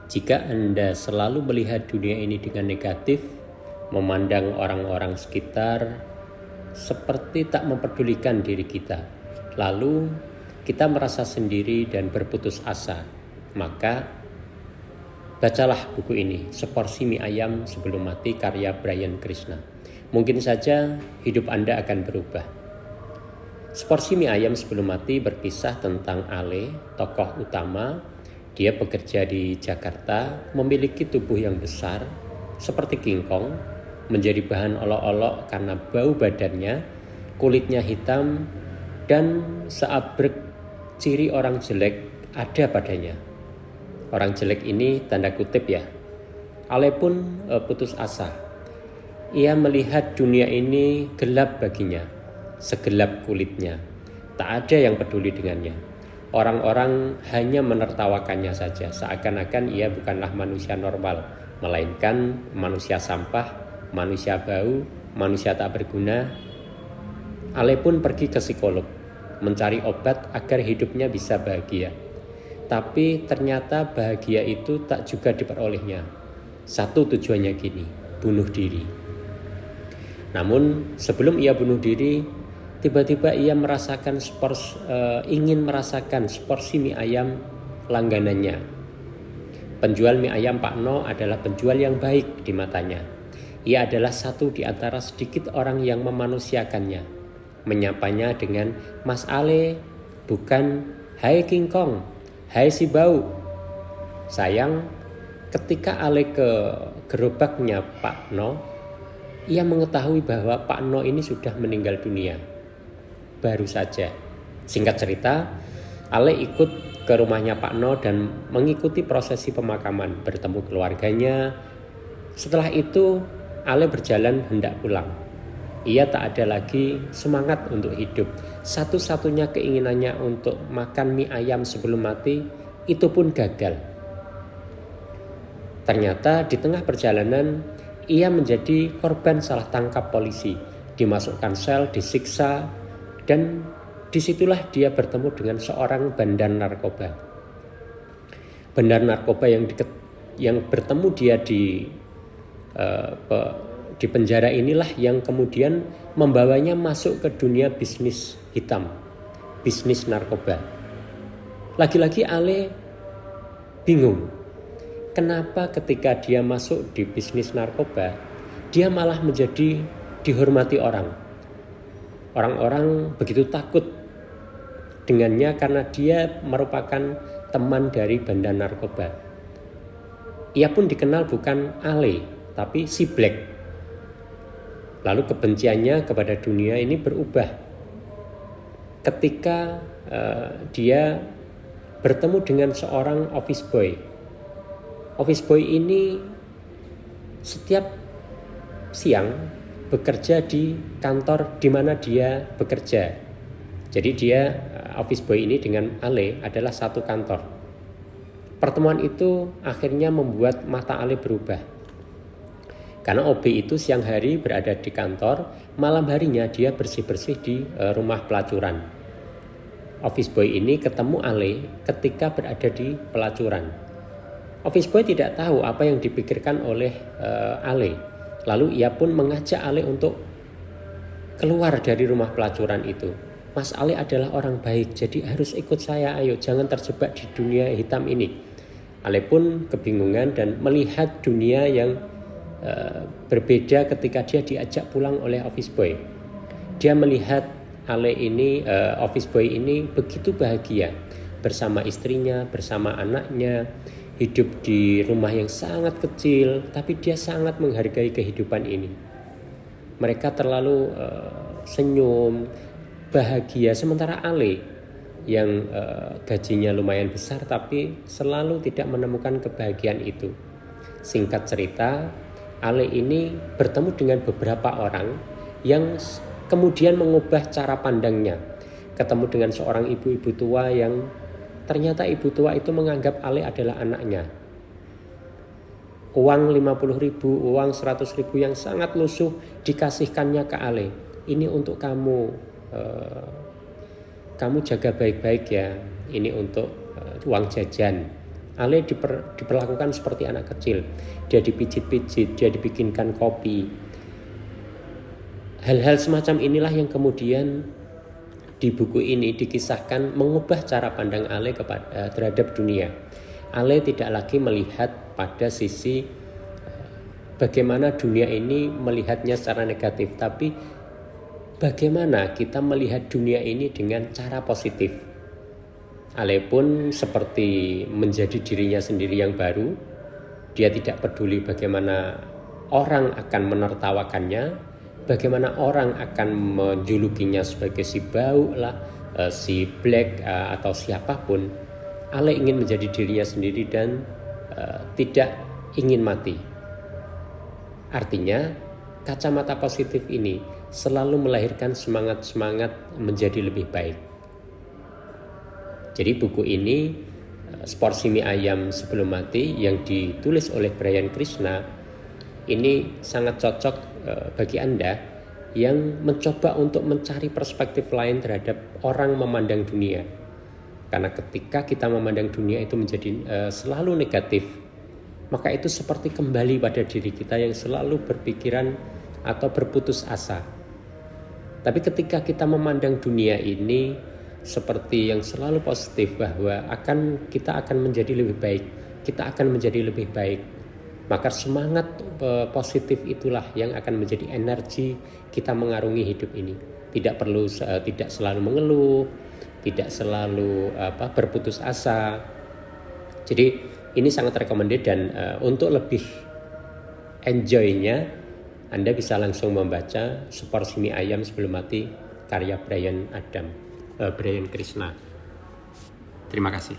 Jika Anda selalu melihat dunia ini dengan negatif, memandang orang-orang sekitar seperti tak mempedulikan diri kita, lalu kita merasa sendiri dan berputus asa, maka bacalah buku ini, Seporsi Mie Ayam Sebelum Mati, karya Brian Krishna. Mungkin saja hidup Anda akan berubah. Seporsi Mie Ayam Sebelum Mati berkisah tentang Ale, tokoh utama. Dia bekerja di Jakarta, memiliki tubuh yang besar seperti kingkong, menjadi bahan olok-olok karena bau badannya, kulitnya hitam, dan seabrek ciri orang jelek ada padanya. Orang jelek ini tanda kutip ya. Ale pun putus asa. Ia melihat dunia ini gelap baginya, segelap kulitnya. Tak ada yang peduli dengannya. Orang-orang hanya menertawakannya saja, seakan-akan ia bukanlah manusia normal, melainkan manusia sampah, manusia bau, manusia tak berguna. Ale pun pergi ke psikolog, mencari obat agar hidupnya bisa bahagia. Tapi ternyata bahagia itu tak juga diperolehnya. Satu tujuannya gini, bunuh diri. Namun sebelum ia bunuh diri, tiba-tiba ia ingin merasakan seporsi mie ayam langganannya. Penjual mie ayam Pak No adalah penjual yang baik di matanya. Ia adalah satu di antara sedikit orang yang memanusiakannya, menyapanya dengan Mas Ale, bukan Hai King Kong, Hai si bau. Sayang, ketika Ale ke gerobaknya Pak No, ia mengetahui bahwa Pak No ini sudah meninggal dunia. Baru saja. Singkat cerita, Ale ikut ke rumahnya Pak No dan mengikuti prosesi pemakaman, bertemu keluarganya. Setelah itu, Ale berjalan hendak pulang. Ia tak ada lagi semangat untuk hidup. Satu-satunya keinginannya untuk makan mie ayam sebelum mati, itu pun gagal. Ternyata di tengah perjalanan, ia menjadi korban salah tangkap polisi, dimasukkan sel, disiksa, dan disitulah dia bertemu dengan seorang bandar narkoba. Bandar narkoba yang bertemu dia di penjara inilah yang kemudian membawanya masuk ke dunia bisnis hitam, bisnis narkoba. Lagi-lagi Ale bingung. Kenapa ketika dia masuk di bisnis narkoba, dia malah menjadi dihormati orang. Orang-orang begitu takut dengannya karena dia merupakan teman dari bandar narkoba. Ia pun dikenal bukan Ale, tapi si Black. Lalu kebenciannya kepada dunia ini berubah ketika dia bertemu dengan seorang office boy. Office boy ini setiap siang bekerja di kantor di mana dia bekerja. Jadi dia, office boy ini dengan Ale adalah satu kantor. Pertemuan itu akhirnya membuat mata Ale berubah. Karena OB itu siang hari berada di kantor, malam harinya dia bersih-bersih di rumah pelacuran. Office boy ini ketemu Ale ketika berada di pelacuran. Office boy tidak tahu apa yang dipikirkan oleh Ale. Lalu ia pun mengajak Ale untuk keluar dari rumah pelacuran itu. Mas Ale adalah orang baik, jadi harus ikut saya, ayo jangan terjebak di dunia hitam ini. Ale pun kebingungan dan melihat dunia yang berbeda ketika dia diajak pulang oleh office boy. Dia melihat Ale ini, office boy ini begitu bahagia bersama istrinya, bersama anaknya, hidup di rumah yang sangat kecil, tapi dia sangat menghargai kehidupan ini. Mereka terlalu senyum, bahagia, sementara Ale yang gajinya lumayan besar tapi selalu tidak menemukan kebahagiaan itu. Singkat cerita, Ale ini bertemu dengan beberapa orang yang kemudian mengubah cara pandangnya. Ketemu dengan seorang ibu-ibu tua yang ternyata ibu tua itu menganggap Ale adalah anaknya. Uang 50.000, uang 100.000 yang sangat lusuh dikasihkannya ke Ale. Ini untuk kamu, kamu jaga baik-baik ya. Ini untuk uang jajan. Ale diperlakukan seperti anak kecil. Dia dipijit-pijit, dia dibikinkan kopi. Hal-hal semacam inilah yang kemudian di buku ini dikisahkan mengubah cara pandang Ale terhadap dunia. Ale tidak lagi melihat pada sisi bagaimana dunia ini melihatnya secara negatif, tapi bagaimana kita melihat dunia ini dengan cara positif. Ale pun seperti menjadi dirinya sendiri yang baru. Dia tidak peduli bagaimana orang akan menertawakannya, bagaimana orang akan menjulukinya sebagai si bau lah, si black atau siapapun. Ale ingin menjadi dirinya sendiri dan tidak ingin mati. Artinya kacamata positif ini selalu melahirkan semangat-semangat menjadi lebih baik. Jadi buku ini, Seporsi Mie Ayam Sebelum Mati, yang ditulis oleh Brian Krishna, ini sangat cocok bagi Anda yang mencoba untuk mencari perspektif lain terhadap orang memandang dunia. Karena ketika kita memandang dunia itu menjadi selalu negatif, maka itu seperti kembali pada diri kita yang selalu berpikiran atau berputus asa. Tapi ketika kita memandang dunia ini seperti yang selalu positif, bahwa kita akan menjadi lebih baik, kita akan menjadi lebih baik, maka semangat positif itulah yang akan menjadi energi kita mengarungi hidup ini. Tidak selalu mengeluh, tidak selalu berputus asa. Jadi ini sangat recommended, dan untuk lebih enjoy-nya Anda bisa langsung membaca Seporsi Mie Ayam Sebelum Mati karya Brian Krishna. Terima kasih.